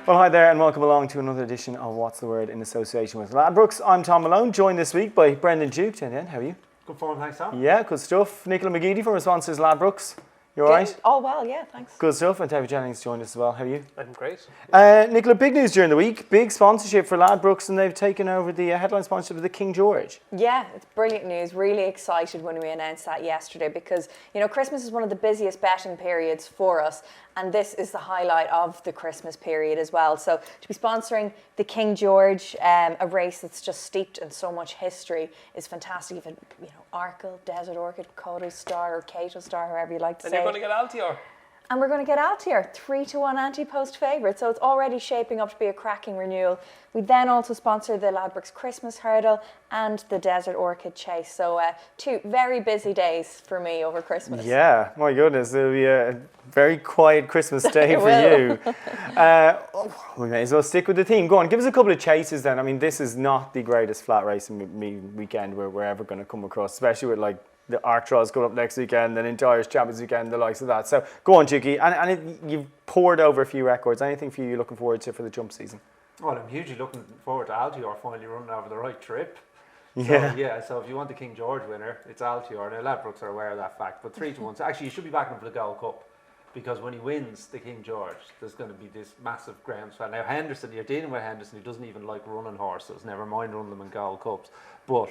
Well, hi there and welcome along to another edition of What's the Word in association with Ladbrokes. I'm Tom Malone, joined this week by Brendan Duke. How are you? Good form, thanks, Tom. Yeah, good stuff. Nicola McGeady from Responsible Ladbrokes. You all right? Oh, well, yeah, thanks. Good stuff. And David Jennings joined us as well. How are you? I'm great. Nicola, big news during the week. Big sponsorship for Ladbrokes, and they've taken over the headline sponsorship of the King George. Yeah, it's brilliant news. Really excited when we announced that yesterday because, you know, Christmas is one of the busiest betting periods for us, and this is the highlight of the Christmas period as well. So to be sponsoring the King George, a race that's just steeped in so much history, is fantastic. Even, you know, Arkle, Desert Orchid, Kodo Star or Cato Star, however you like to say. And you're going to get Altior. And we're going to get Altior, 3-1 anti-post favourite. So it's already shaping up to be a cracking renewal. We then also sponsor the Ladbrokes Christmas Hurdle and the Desert Orchid Chase. So 2 very busy days for me over Christmas. Yeah, my goodness, it'll be a very quiet Christmas day for you. We may as well stick with the theme. Go on, give us a couple of chases then. I mean, this is not the greatest flat racing weekend we're ever going to come across, especially with like the Arctros coming up next weekend, and Irish Champions weekend, the likes of that. So go on, Jukey. And you've poured over a few records. Anything for you you're looking forward to for the jump season? Well, I'm hugely looking forward to Altior finally running over the right trip. So if you want the King George winner, it's Altior. Now, Ladbrokes are aware of that fact, but 3-1. So actually, you should be backing him for the Gold Cup, because when he wins the King George, there's going to be this massive groundswell. Now, Henderson, you're dealing with Henderson, who doesn't even like running horses, never mind running them in Gold Cups. But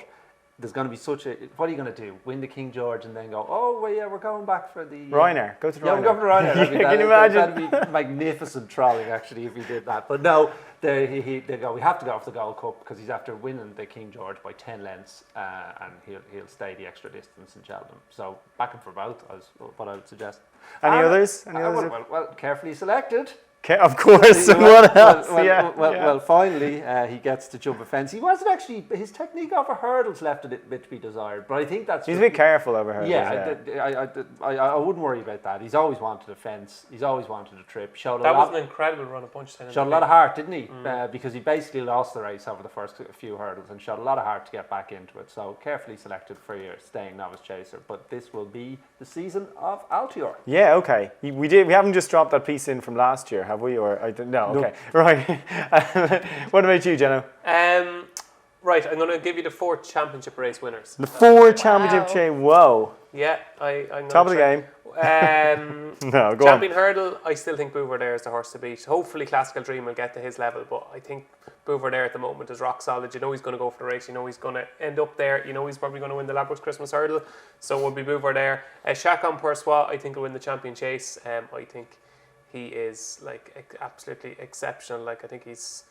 there's going to be such a... What are you going to do? Win the King George and then go, oh, well, yeah, we're going back for the... Ryanair. Go to Ryanair. Yeah, we're going for Ryanair. Can you imagine? That'd be magnificent trolling, actually, if he did that. But no, they go, we have to go off the Gold Cup because he's after winning the King George by 10 lengths and he'll stay the extra distance in Cheltenham. So back him for both is what I would suggest. Any others? Well, carefully selected. Of course, what else? Well, finally, he gets to jump a fence. He wasn't actually, his technique over hurdles left a bit to be desired, but I think that's... He's a bit careful over hurdles. Yeah, I wouldn't worry about that. He's always wanted a fence. He's always wanted a trip. That was an incredible run of punch. Showed a lot of heart, didn't he? Because he basically lost the race over the first few hurdles and showed a lot of heart to get back into it. So carefully selected for your staying novice chaser. But this will be the season of Altior. Yeah, okay. We haven't just dropped that piece in from last year, have we? Or no, okay. Right. What about you, Jenno? Right, I'm going to give you the 4 championship race winners. The 4 championship chain. Whoa. Yeah, I'm top of the game. No, go Champion Hurdle, I still think Bouvardere is the horse to beat. Hopefully Classical Dream will get to his level, but I think Bouvardere at the moment is rock solid. You know he's going to go for the race. You know he's going to end up there. You know he's probably going to win the Ladbrokes Christmas Hurdle. So it will be Bouvardere. Chacun Poursuit, I think, will win the Champion Chase. I think he is like absolutely exceptional. Like I think he's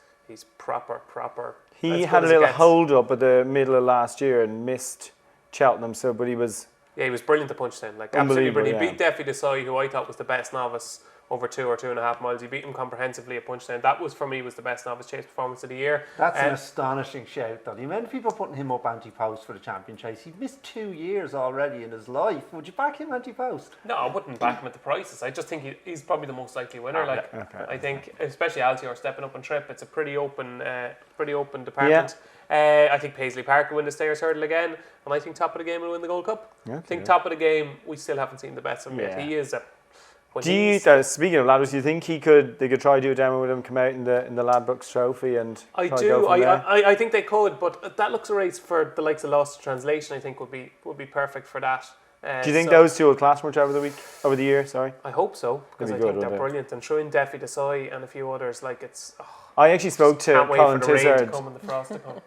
proper. He had a little hold up at the middle of last year and missed Cheltenham. But he was... Yeah, he was brilliant to punch then. Like absolutely brilliant. He beat Defi Desai, who I thought was the best novice over 2 or 2.5 miles. He beat him comprehensively at Punchdown. That was, for me, was the best novice chase performance of the year. That's an astonishing shout, though. The amount of people putting him up anti-post for the champion chase. He's missed 2 years already in his life. Would you back him anti-post? No, I wouldn't back him at the prices. I just think he's probably the most likely winner. I think, especially Altior stepping up on trip, it's a pretty open department. Yeah. I think Paisley Park will win the Stayers Hurdle again, and I think Top of the Game will win the Gold Cup. I think Top of the Game, we still haven't seen the best of him yet. He is a... Speaking of Ladbrokes, do you think they could try to do a demo with him, come out in the Ladbrokes Trophy and I do. I think they could, but that looks a race for the likes of Lost Translation. I think would be perfect for that. Do you think those two will clash much over the year? Sorry. I hope so, because I think they're brilliant. And throwing Defi Desai and a few others, like it's. I actually spoke to Colin Tizard.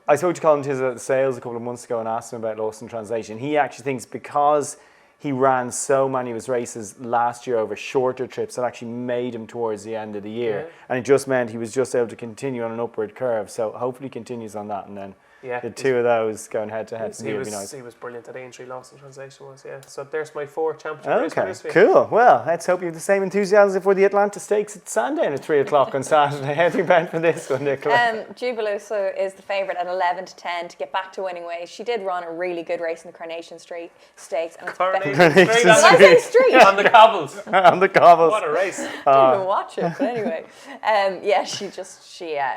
I spoke to Colin Tizard at the sales a couple of months ago and asked him about Lost in Translation. He actually thinks because he ran so many of his races last year over shorter trips that actually made him towards the end of the year. And it just meant he was just able to continue on an upward curve. So hopefully he continues on that, and then the 2 of those going head to head. He was brilliant at Aintree. Lost in Translation was, So there's my 4 championship race winners. Cool. Well, let's hope you have the same enthusiasm for the Atlanta Stakes at Sandown at 3 o'clock on Saturday. How do you bet for this one, Nicola? Jubiluso is the favourite at 11-10 to get back to winning ways. She did run a really good race in the Coronation Street Stakes. And Coronation Street on the cobbles. On the cobbles. What a race! Didn't even watch it, but anyway,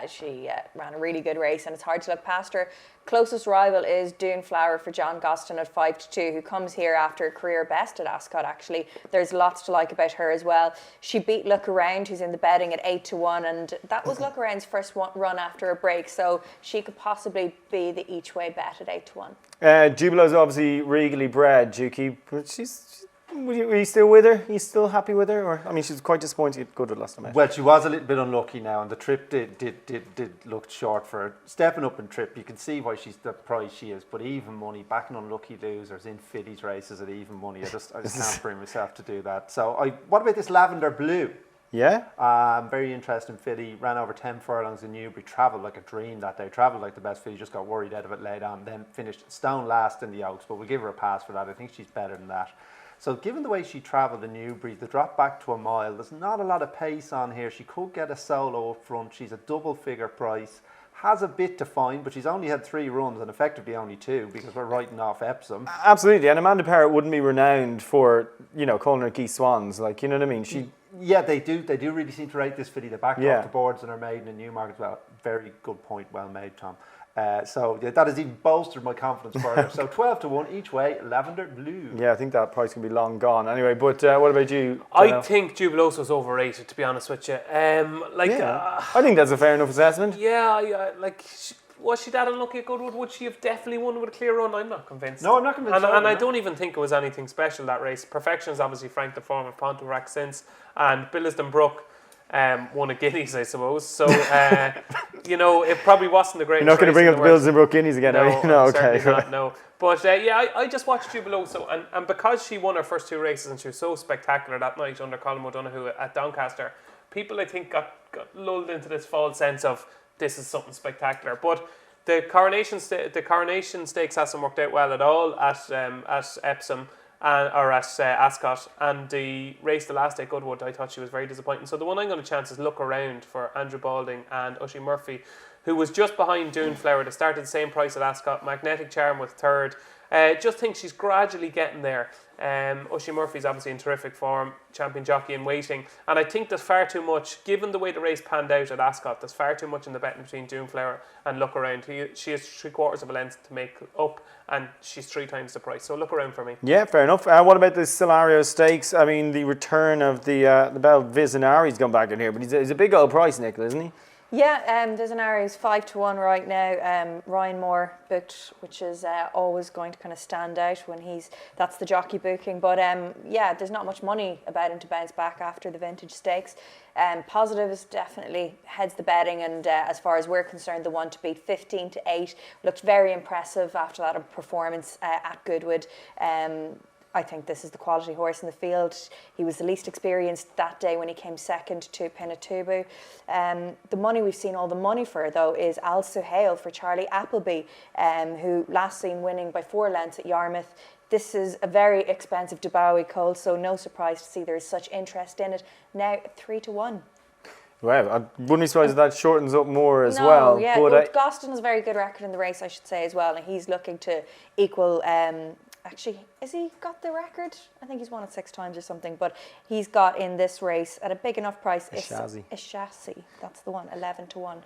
she ran a really good race, and it's hard to look past her. Closest rival is Doonflower for John Gostin at 5-2, who comes here after a career best at Ascot, actually. There's lots to like about her as well. She beat Look Around, who's in the betting, at 8-1, and that was Look Around's first run after a break, so she could possibly be the each-way bet at 8-1. Jubilee's obviously regally bred, Juki, but are you still with her? Are you still happy with her? Or, I mean, she's quite disappointing at Goodwood last time. Well, she was a little bit unlucky now, and the trip did look short for her. Stepping up in trip, you can see why she's the price she is. But even money, backing unlucky losers in fillies races at even money, I just can't bring myself to do that. So, what about this Lavender Blue? Yeah. Very interesting filly. Ran over 10 furlongs in Newbury. Travelled like a dream that day. Travelled like the best filly. Just got worried out of it late on. Then finished stone last in the Oaks. But we'll give her a pass for that. I think she's better than that. So given the way she travelled in Newbury, the drop back to a mile, there's not a lot of pace on here. She could get a solo up front. She's a double figure price. Has a bit to find, but she's only had 3 runs and effectively only 2 because we're writing off Epsom. Absolutely, and Amanda Parrott wouldn't be renowned for, calling her key swans. Like, you know what I mean? Yeah, they do really seem to rate this filly. They backed off the boards and are maiden in Newmarket as well. Very good point, well made, Tom. So that has even bolstered my confidence further. So 12-1 each way, Lavender Blue. Yeah, I think that price can be long gone. Anyway, but what about you? I think Jubilosa was overrated, to be honest with you. I think that's a fair enough assessment. Yeah, was she that unlucky at Goodwood? Would she have definitely won with a clear run? I'm not convinced. No, I'm not convinced. And I don't even think it was anything special, that race. Perfection's obviously franked the form of Pontefract since, and Billiston Brook won a Guineas, I suppose. So, it probably wasn't the greatest. You're not going to bring up the Bills and Brook Guineas again, are you? No, okay. Not, no. But I just watched Jubilosa, and because she won her first 2 races and she was so spectacular that night under Colin O'Donoghue at Doncaster, people I think got lulled into this false sense of this is something spectacular. But the Coronation Stakes hasn't worked out well at all at Epsom. Or at Ascot, and the race the last day at Goodwood, I thought she was very disappointing. So the one I'm going to chance is Look Around for Andrew Balding and Ushie Murphy, who was just behind Doonflower. They started the same price at Ascot. Magnetic Charm was 3rd. Just think she's gradually getting there. Ushie Murphy's obviously in terrific form, champion jockey in waiting, and I think there's far too much, given the way the race panned out at Ascot, there's far too much in the betting between Doonflower and Look Around. She has 3/4 of a length to make up, and she's 3 times the price, so Look Around for me. Yeah, fair enough. What about the Solario Stakes? I mean, the return of the Bell Visionari's gone back in here, but he's a big old price, Nicola, isn't he? Yeah, Visionary is 5-1 right now. Ryan Moore booked, which is always going to kind of stand out when that's the jockey booking. But there's not much money about him to bounce back after the vintage stakes. Positive is definitely heads the betting, and as far as we're concerned, the one to beat 15-8 looked very impressive after that performance at Goodwood. I think this is the quality horse in the field. He was the least experienced that day when he came second to Pinatubo. The money we've seen all the money for, though, is Al Suhail for Charlie Appleby, who last seen winning by 4 lengths at Yarmouth. This is a very expensive Dubawi colt, so no surprise to see there is such interest in it. Now 3-1. Well, I wouldn't be surprised if that shortens up more as well. Yeah, but Gostin has a very good record in the race, I should say, as well, and he's looking to equal... Actually, has he got the record? I think he's won it 6 times or something, but he's got in this race at a big enough price. Ishasi, that's the one, 11-1.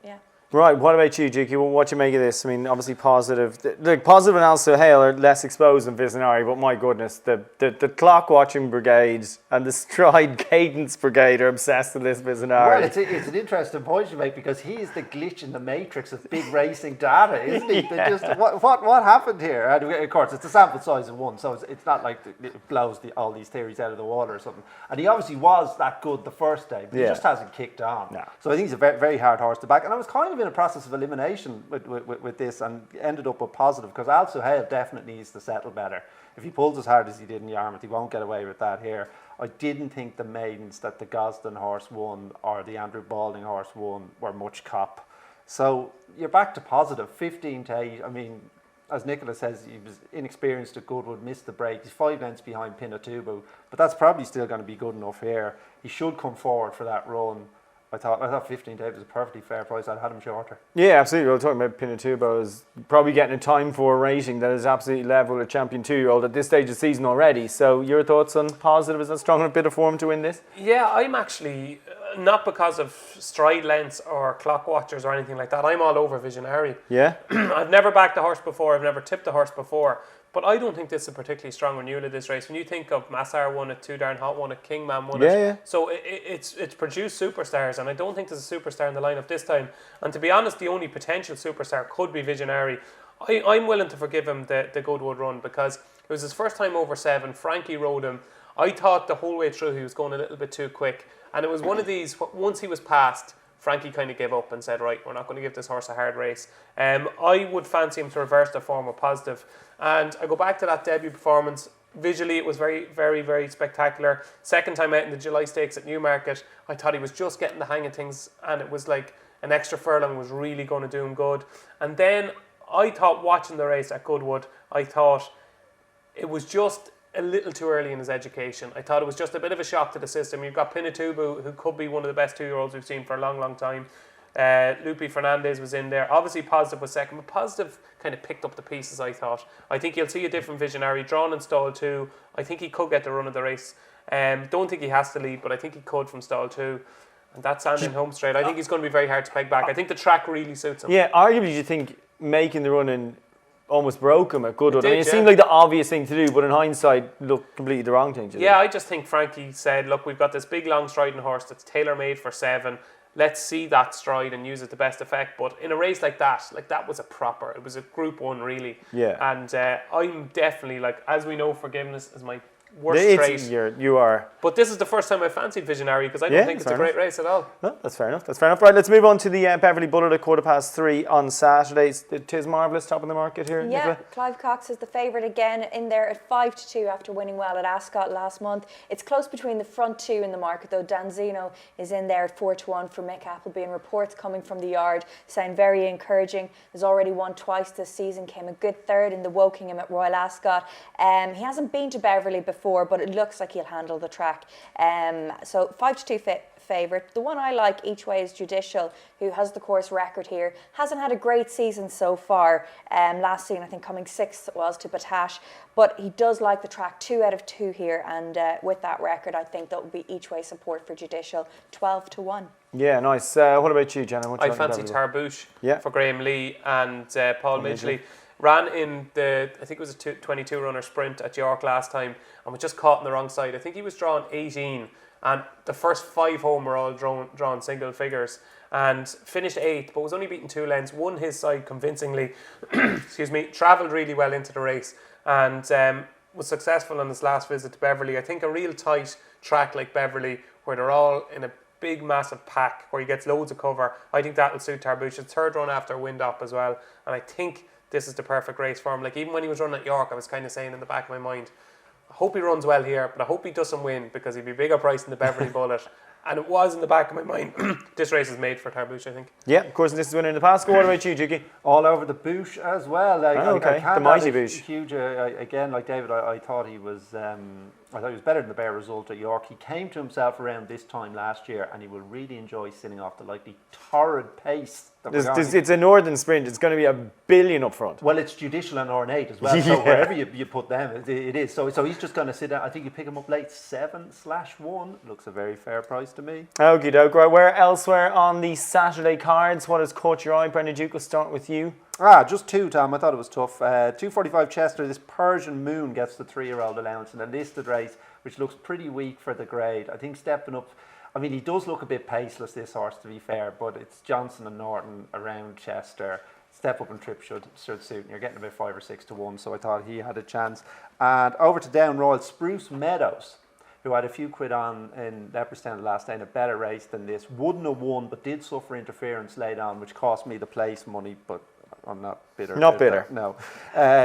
Yeah. Right, what about you, Juki? What do you make of this? I mean, obviously positive. The positive and Al Suhail are less exposed than Visionary, but my goodness, the clock watching brigade and the stride cadence brigade are obsessed with this Visionary. Well, it's an interesting point you make, because he is the glitch in the matrix of big racing data, isn't he? Yeah. Just, what happened here? And of course, it's a sample size of 1, so it's not like it blows all these theories out of the water or something. And he obviously was that good the first day, but he just hasn't kicked on. No. So I think he's a very, very hard horse to back. And I was kind of in a process of elimination with this, and ended up with positive, because Al Suhail definitely needs to settle better. If he pulls as hard as he did in Yarmouth, he won't get away with that here. I didn't think the maidens that the Gosden horse won or the Andrew Balding horse won were much cop. So you're back to positive, 15-8. I mean, as Nicola says, he was inexperienced at Goodwood, missed the break. He's 5 lengths behind Pinatubo, but that's probably still going to be good enough here. He should come forward for that run. I thought 15-8 was a perfectly fair price. I'd had him shorter. Yeah, absolutely. We're talking about Pinatubo is probably getting a time for a rating that is absolutely level with a champion 2-year-old at this stage of the season already. So your thoughts on positive? Is that strong enough bit of form to win this? Yeah, I'm actually not because of stride lengths or clock watchers or anything like that. I'm all over Visionary. Yeah. I've never backed a horse before. I've never tipped a horse before. But I don't think this is a particularly strong renewal of this race. When you think of Massar won it, Too Darn Hot won it, Kingman won it. Yeah. So it's produced superstars, and I don't think there's a superstar in the lineup this time. And to be honest, the only potential superstar could be Visionary. I'm willing to forgive him the Goodwood run because it was his first time over 7. Frankie rode him. I thought the whole way through he was going a little bit too quick. And it was one of these, once he was passed, Frankie kind of gave up and said, right, we're not going to give this horse a hard race. I would fancy him to reverse the form of Positive. And I go back to that debut performance. Visually, it was very, very, very spectacular. Second time out in the July Stakes at Newmarket, I thought he was just getting the hang of things, and it was like an extra furlong was really going to do him good. And then I thought, watching the race at Goodwood, I thought it was just a little too early in his education. I thought it was just a bit of a shock to the system. You've got Pinatubo, who could be one of the best 2-year-olds we've seen for a long, long time. Lupe Fernandez was in there. Obviously Positive was second, but Positive kind of picked up the pieces, I thought. I think you'll see a different Visionary. Drawn in stall 2. I think he could get the run of the race. Don't think he has to lead, but I think he could from stall 2. And that's Sandin home straight. I think he's going to be very hard to peg back. I think the track really suits him. Yeah, arguably you think making the run in almost broke him at Goodwood. It did, I mean, it seemed like the obvious thing to do, but in hindsight, looked completely the wrong thing to do. Yeah, I just think Frankie said, look, we've got this big, long striding horse that's tailor-made for 7. Let's see that stride and use it to best effect. But in a race like that was it was a Group 1, really. Yeah. And I'm definitely, as we know, forgiveness is my worst trait. You are. But this is the first time I fancied Visionary because I don't think it's a great race at all. No, that's fair enough. That's fair enough. Right, let's move on to the Beverly Bullet at 3:15 on Saturday. Tis Marvellous top of the market here. Yeah, Nicola? Clive Cox is the favourite again, in there at 5-2 after winning well at Ascot last month. It's close between the front 2 in the market though. Danzino is in there at 4-1 for Mick Appleby, and reports coming from the yard sound very encouraging. He's already won twice this season, came a good third in the Wokingham at Royal Ascot. He hasn't been to Beverly before, but it looks like he'll handle the track. So 5-2 favourite. The one I like each way is Judicial, who has the course record here. Hasn't had a great season so far. Last season, I think coming 6th it was to Batash, but he does like the track. 2 out of 2 here, and with that record, I think that will be each way support for Judicial. 12-1. Yeah, nice. What about you, Jenna? I fancy Tarbouche for Graham Lee and Paul Midgley. Ran in I think it was a 22 runner sprint at York last time and was just caught on the wrong side. I think he was drawn 18 and the first 5 home were all drawn single figures and finished 8th, but was only beaten 2 lengths, won his side convincingly, travelled really well into the race and was successful on his last visit to Beverly. I think a real tight track like Beverly where they're all in a big massive pack where he gets loads of cover, I think that will suit Tarbouche. It's 3rd run after wind up as well, and I think this is the perfect race for him. Even when he was running at York, I was kind of saying in the back of my mind, I hope he runs well here, but I hope he doesn't win because he'd be bigger price than the Beverly Bullet. And it was in the back of my mind. This race is made for Tarbouche, I think. Yeah, of course, this is winning the past. What about you, Jiggy? All over the Bouche as well. The mighty Bouche. Huge. Again, like David, I thought he was. I thought he was better than the bear result at York. He came to himself around this time last year, and he will really enjoy sitting off the likely torrid pace. It's a northern sprint. It's going to be a billion up front. Well, it's Judicial and ornate as well. So wherever you put them, it is. So he's just going to sit down. I think you pick him up late 7/1. Looks a very fair price to me. Okie doke. Right, where elsewhere on the Saturday cards? What has caught your eye? Brendan Duke, we'll start with you. Just 2, Tom. I thought it was tough. 2:45 Chester. This Persian Moon gets the 3-year-old allowance in a listed race, which looks pretty weak for the grade. I think stepping up. I mean, he does look a bit paceless, this horse, to be fair, but it's Johnson and Norton around Chester. Step up and trip should suit, and you're getting about 5 or 6 to 1, so I thought he had a chance. And over to Down Royal, Spruce Meadows, who had a few quid on in Leopardstown last day in a better race than this. Wouldn't have won, but did suffer interference late on, which cost me the place money, but I'm not bitter. Not bitter. No.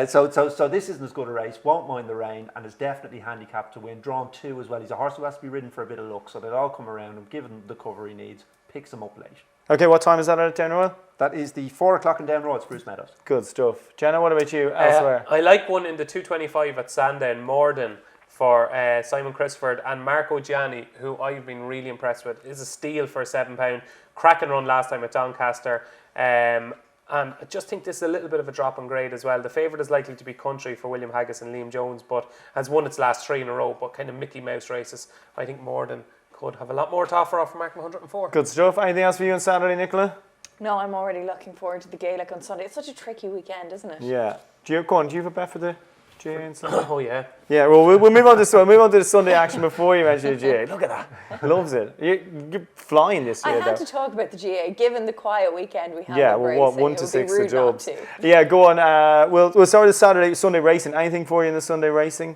So this isn't as good a race. Won't mind the rain and is definitely handicapped to win. Drawn 2 as well. He's a horse who has to be ridden for a bit of luck, so they'll all come around and give him the cover he needs. Picks him up late. Okay, what time is that at Down Royal? That is the 4 o'clock in Down Royal, Spruce Meadows. Good stuff. Jenna, what about you elsewhere? I like one in the 2:25 at Sandown, Morden, for Simon Crisford and Marco Gianni, who I've been really impressed with. Is a steal for a £7. Cracking run last time at Doncaster. And I just think this is a little bit of a drop in grade as well. The favourite is likely to be Country for William Haggis and Liam Jones, but has won its last 3 in a row, but kind of Mickey Mouse races. I think Morden could have a lot more to offer off marking 104. Good stuff. Anything else for you on Saturday, Nicola? No, I'm already looking forward to the Gaelic on Sunday. It's such a tricky weekend, isn't it? Yeah. Do you have a bet for the GA on Sunday? Oh yeah. Yeah, well, we'll move on to the Sunday action before you mention the GA. Look at that. Loves it. You're flying this year, I had to talk about the GA, given the quiet weekend we had. Yeah, with well, racing, 1 it to would 6 be the rude not Dubs. to. Yeah, go on. We'll start with Sunday racing. Anything for you in the Sunday racing?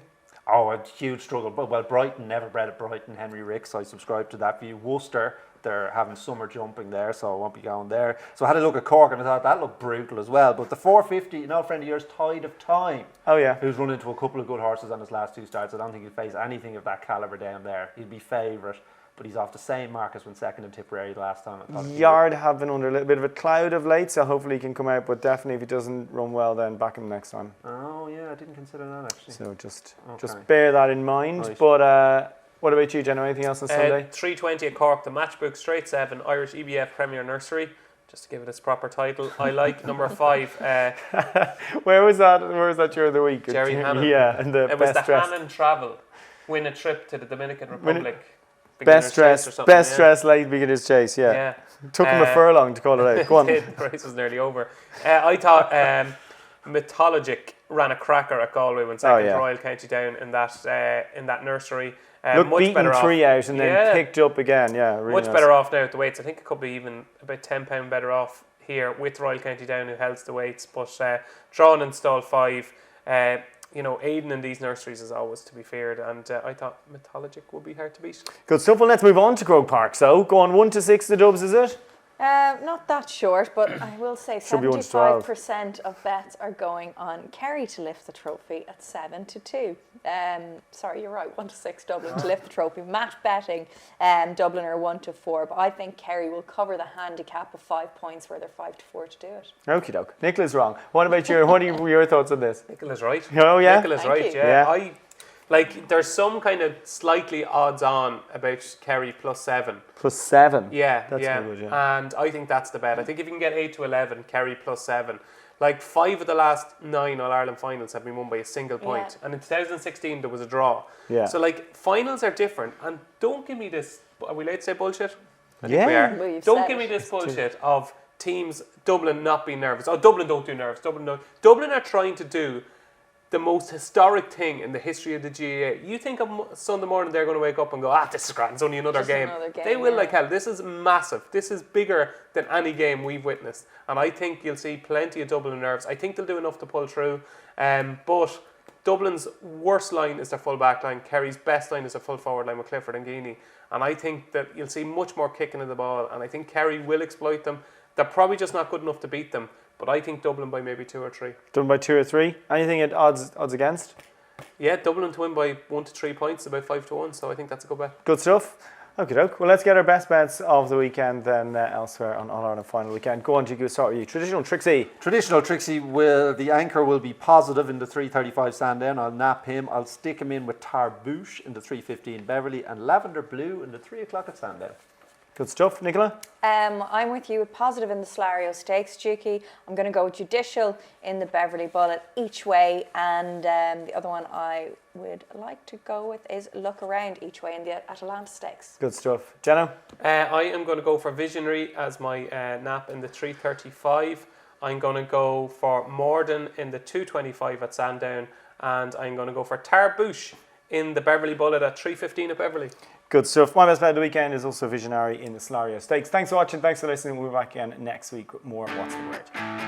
Oh, a huge struggle. But well, Brighton, never bred at Brighton. Henry Ricks, I subscribe to that view. Worcester, they're having summer jumping there, so I won't be going there. So I had a look at Cork and I thought that looked brutal as well. But the 450, an old friend of yours, Tide of Time, Oh, yeah. who's run into a couple of good horses on his last 2 starts. I don't think he'll face anything of that calibre down there. He'll be favourite, but he's off the same mark as when second in Tipperary last time. I thought Yard have been under a little bit of a cloud of late, so hopefully he can come out. But definitely, if he doesn't run well, then back him next time. Oh yeah, I didn't consider that actually. So just Okay. bear that in mind. Right. But what about you, Jenna? Anything else on Sunday? 3:20 at Cork, the Matchbook Straight 7 Irish EBF Premier Nursery. Just to give it its proper title, I like number 5. Where was that? Where was that during the week? Jerry Hannon. Yeah, and the It was best the dressed. Hannon Travel, win a trip to the Dominican Republic. Best Beginner's Chase or dressed, something, best yeah. dressed late beginner's chase. Yeah, Yeah. took him a furlong to call it out. Go on. The race was nearly over. I thought Mythologic ran a cracker at Galway when second yeah. Royal County Down in that nursery. Look, much beaten better 3 off. out and then Yeah. picked up again. Yeah, really Much nice. better off now at the weights. I think it could be even about £10 better off here with Royal County Down, who holds the weights. But drawn in stall 5, aiding in these nurseries is always to be feared. And I thought Mythologic would be hard to beat. Good stuff. Well, let's move on to Grove Park. So, go on 1 to 6 the Dubs, is it? Not that short, but I will say Should be 1 to 12. 75% of bets are going on Kerry to lift the trophy at 7 to 2. Sorry, you're right, 1 to 6 Dublin to lift the trophy. Match betting Dublin are 1 to 4, but I think Kerry will cover the handicap of 5 points where they're 5 to 4 to do it. Okie doke. Nicola's wrong. What about what are your thoughts on this? Nicola's right. Oh, yeah? Nicola's Thank right, you. yeah. There's some kind of slightly odds on about Kerry plus 7. Plus 7. Yeah, That's yeah. no good, yeah. And I think that's the bet. I think if you can get 8 to 11, Kerry plus 7. Like 5 of the last 9 All-Ireland finals have been won by a single point. Yeah. And in 2016 there was a draw. Yeah. So like finals are different. And don't give me this, are we allowed to say bullshit? I think Yeah. we are. Well, you've Don't said give me it. this bullshit of teams, Dublin not being nervous. Oh, Dublin don't do nerves. Dublin are trying to do the most historic thing in the history of the GAA. You think on Sunday morning they're going to wake up and go, this is grand, it's only another Just game. another game, They will yeah. like hell. This is massive. This is bigger than any game we've witnessed. And I think you'll see plenty of Dublin nerves. I think they'll do enough to pull through. But Dublin's worst line is their full back line. Kerry's best line is their full forward line with Clifford and Geaney. And I think that you'll see much more kicking of the ball. And I think Kerry will exploit them. They're probably just not good enough to beat them. But I think Dublin by maybe 2 or 3. Done by 2 or 3. Anything at odds against? Yeah, Dublin to win by 1 to 3 points, about 5 to 1. So I think that's a good bet. Good stuff. Okay, doke. Well, let's get our best bets of the weekend then elsewhere on All-Ireland final weekend. Go on, Jigu, start with you. Traditional Trixie. Traditional Trixie, the anchor will be Positive in the 3:35 Sandown. I'll nap him. I'll stick him in with Tarbouche in the 3:15 Beverley and Lavender Blue in the 3 o'clock at Sandown. Good stuff. Nicola? I'm with you with Positive in the Slario Stakes, Juki. I'm going to go with Judicial in the Beverley Bullet each way. And the other one I would like to go with is Look Around each way in the Atalanta Stakes. Good stuff. Jenna? I am going to go for Visionary as my nap in the 3:35. I'm going to go for Morden in the 2:25 at Sandown. And I'm going to go for Tarbouche in the Beverley Bullet at 3:15 at Beverley. Good stuff. My best bet of the weekend is also Visionary in the Slario Stakes. Thanks for watching. Thanks for listening. We'll be back again next week with more What's the Word.